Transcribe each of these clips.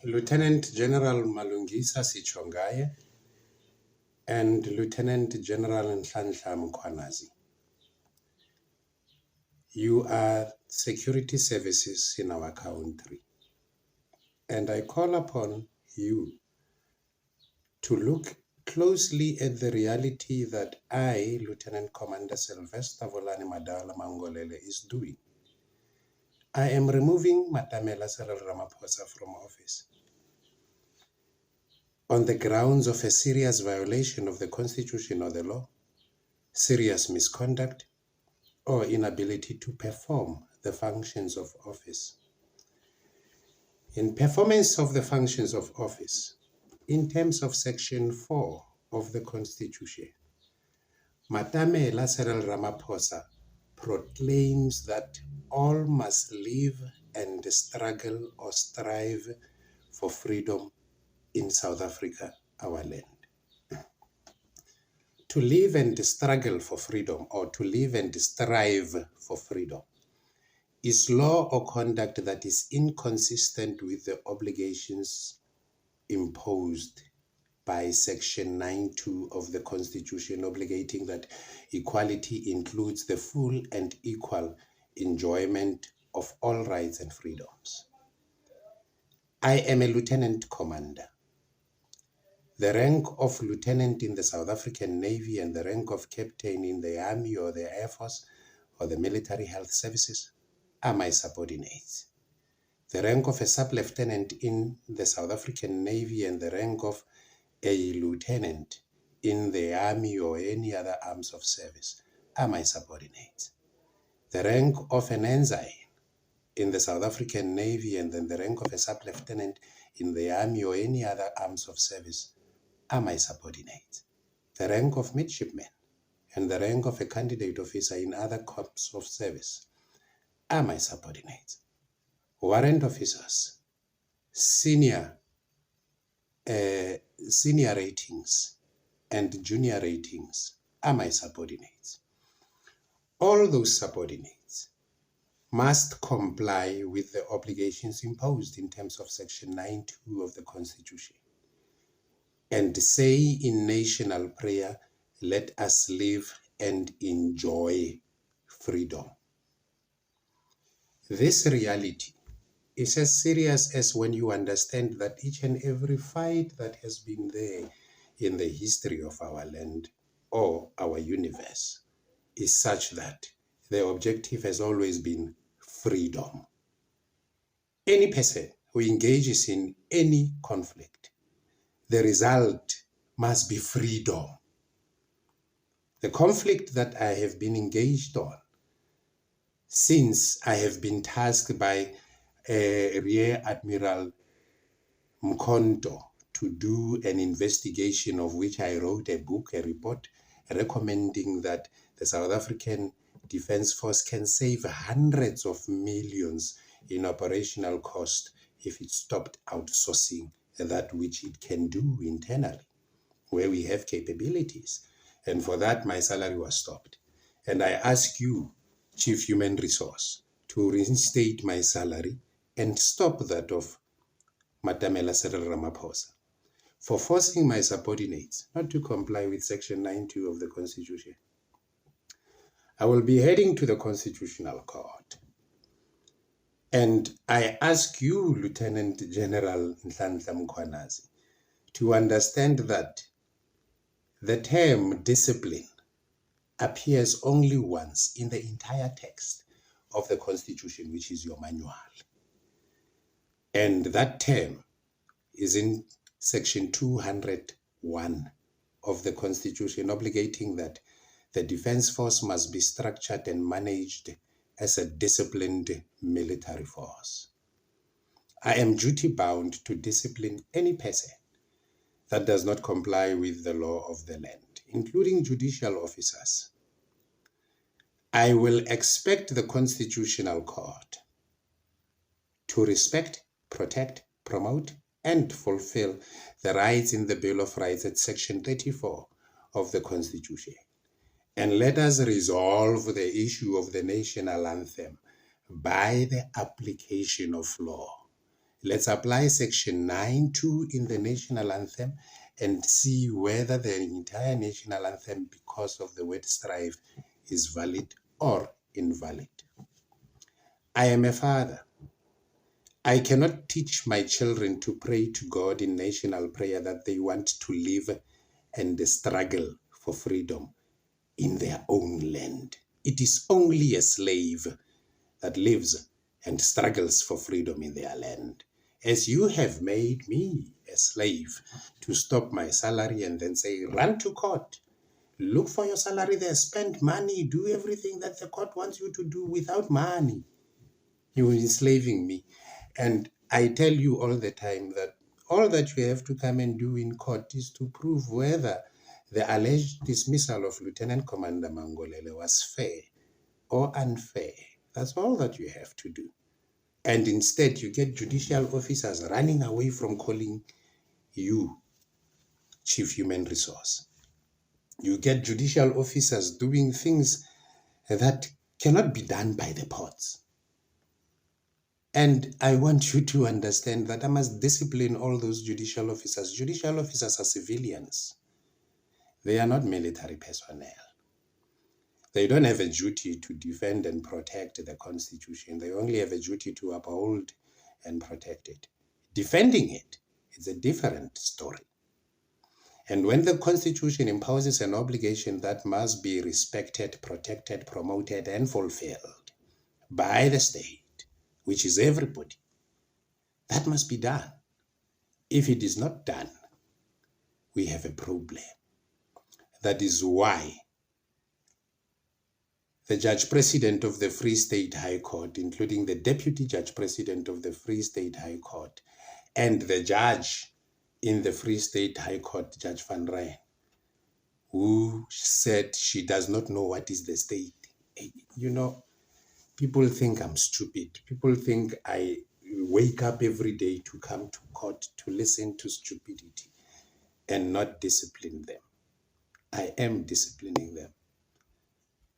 Lieutenant General Malungisa Sichongaye and Lieutenant General Nhlanhla Mkhwanazi. You are security services in our country, and I call upon you to look closely at the reality that I, Lieutenant Commander Sylvester Volani Madala Mangolele, is doing. I am removing Matamela Cyril Ramaphosa from office on the grounds of a serious violation of the Constitution or the law, serious misconduct, or inability to perform the functions of office. In performance of the functions of office, in terms of Section 4 of the Constitution, Matamela Cyril Ramaphosa proclaims that all must live and struggle or strive for freedom in South Africa, our land. To live and struggle for freedom, or to live and strive for freedom, is law or conduct that is inconsistent with the obligations imposed by Section 9(2) of the Constitution, obligating that equality includes the full and equal enjoyment of all rights and freedoms. I am a lieutenant commander. The rank of lieutenant in the South African Navy and the rank of captain in the Army or the Air Force or the Military Health Services are my subordinates. The rank of a sub-lieutenant in the South African Navy and the rank of a lieutenant in the Army or any other arms of service are my subordinates. The rank of an ensign in the South African Navy and then the rank of a sub-lieutenant in the Army or any other arms of service are my subordinates. The rank of midshipman and the rank of a candidate officer in other corps of service are my subordinates. Warrant officers, senior ratings and junior ratings are my subordinates. All those subordinates must comply with the obligations imposed in terms of Section 9(2) of the Constitution and say in national prayer, let us live and enjoy freedom. This reality is as serious as when you understand that each and every fight that has been there in the history of our land or our universe is such that the objective has always been freedom. Any person who engages in any conflict, the result must be freedom. The conflict that I have been engaged on since I have been tasked by Rear Admiral Mkhonto to do an investigation, of which I wrote a book, a report, recommending that the South African Defence Force can save hundreds of millions in operational cost if it stopped outsourcing that which it can do internally, where we have capabilities. And for that, my salary was stopped. And I ask you, Chief Human Resource, to reinstate my salary and stop that of Matamela Cyril Ramaphosa for forcing my subordinates not to comply with Section 9(2) of the Constitution. I will be heading to the Constitutional Court. And I ask you, Lieutenant General Nhlanhla Mkhwanazi, to understand that the term discipline appears only once in the entire text of the Constitution, which is your manual. And that term is in Section 201 of the Constitution, obligating that the Defence Force must be structured and managed as a disciplined military force. I am duty-bound to discipline any person that does not comply with the law of the land, including judicial officers. I will expect the Constitutional Court to respect, protect, promote, and fulfill the rights in the Bill of Rights at Section 34 of the Constitution. And let us resolve the issue of the national anthem by the application of law. Let's apply section 9.2 in the national anthem and see whether the entire national anthem, because of the word strive, is valid or invalid. I am a father. I cannot teach my children to pray to God in national prayer that they want to live and struggle for freedom in their own land. It is only a slave that lives and struggles for freedom in their land. As you have made me a slave to stop my salary and then say, run to court, look for your salary there, spend money, do everything that the court wants you to do without money. You are enslaving me. And I tell you all the time that all that you have to come and do in court is to prove whether the alleged dismissal of Lieutenant Commander Mangolele was fair or unfair. That's all that you have to do. And instead, you get judicial officers running away from calling you Chief Human Resource. You get judicial officers doing things that cannot be done by the courts. And I want you to understand that I must discipline all those judicial officers. Judicial officers are civilians. They are not military personnel. They don't have a duty to defend and protect the Constitution. They only have a duty to uphold and protect it. Defending it is a different story. And when the Constitution imposes an obligation that must be respected, protected, promoted, and fulfilled by the state, which is everybody, that must be done. If it is not done, we have a problem. That is why the Judge President of the Free State High Court, including the Deputy Judge President of the Free State High Court, and the judge in the Free State High Court, Judge Van Ryn, who said she does not know what is the state. You know, people think I'm stupid. People think I wake up every day to come to court to listen to stupidity and not discipline them. I am disciplining them.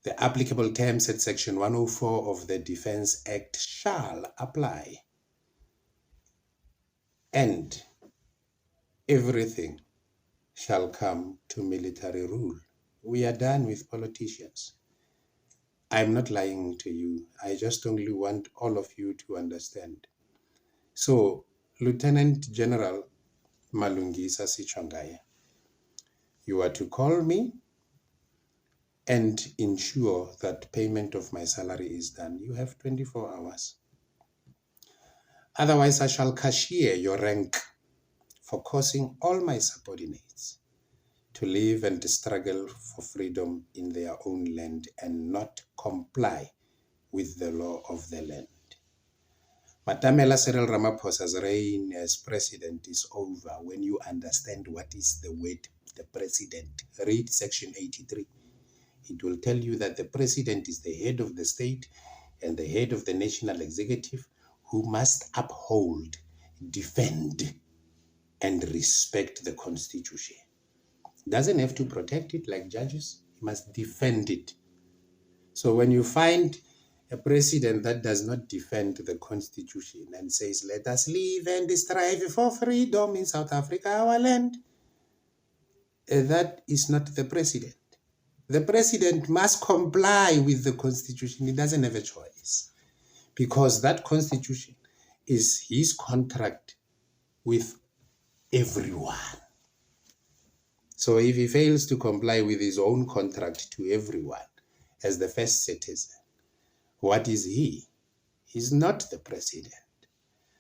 The applicable terms at Section 104 of the Defense Act shall apply. And everything shall come to military rule. We are done with politicians. I'm not lying to you. I just only want all of you to understand. So, Lieutenant General Malungisa Sichwangaya, you are to call me and ensure that payment of my salary is done. You have 24 hours. Otherwise, I shall cashier your rank for causing all my subordinates to live and struggle for freedom in their own land and not comply with the law of the land. Matamela Cyril Ramaphosa's reign as president is over when you understand what is the word the president. Read section 83. It will tell you that the president is the head of the state and the head of the national executive who must uphold, defend, and respect the Constitution. Doesn't have to protect it like judges, he must defend it. So when you find a president that does not defend the Constitution and says, let us live and strive for freedom in South Africa, our land, that is not the president. The president must comply with the Constitution. He doesn't have a choice because that Constitution is his contract with everyone. So if he fails to comply with his own contract to everyone as the first citizen, what is he? He's not the president.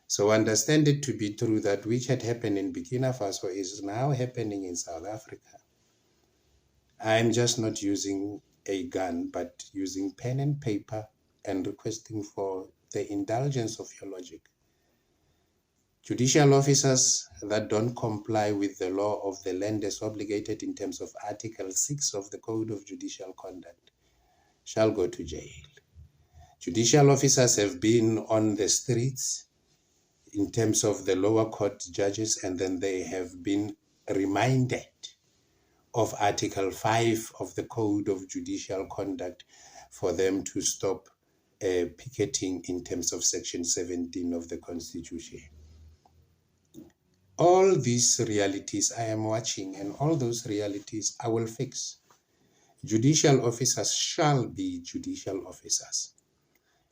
So understand it to be true that which had happened in Burkina Faso is now happening in South Africa. I'm just not using a gun, but using pen and paper and requesting for the indulgence of your logic. Judicial officers that don't comply with the law of the land as obligated in terms of Article 6 of the Code of Judicial Conduct shall go to jail. Judicial officers have been on the streets in terms of the lower court judges, and then they have been reminded of Article 5 of the Code of Judicial Conduct for them to stop picketing in terms of Section 17 of the Constitution. All these realities I am watching, and all those realities I will fix. Judicial officers shall be judicial officers,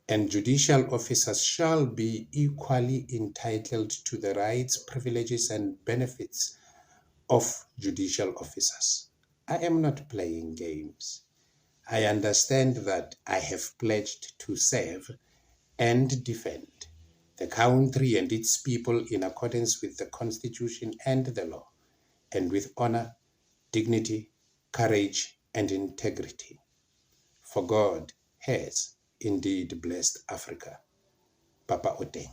and judicial officers shall be equally entitled to the rights, privileges, and benefits of judicial officers. I am not playing games. I understand that I have pledged to serve and defend the country and its people in accordance with the Constitution and the law, and with honor, dignity, courage, and integrity. For God has indeed blessed Africa. Papa Oteng.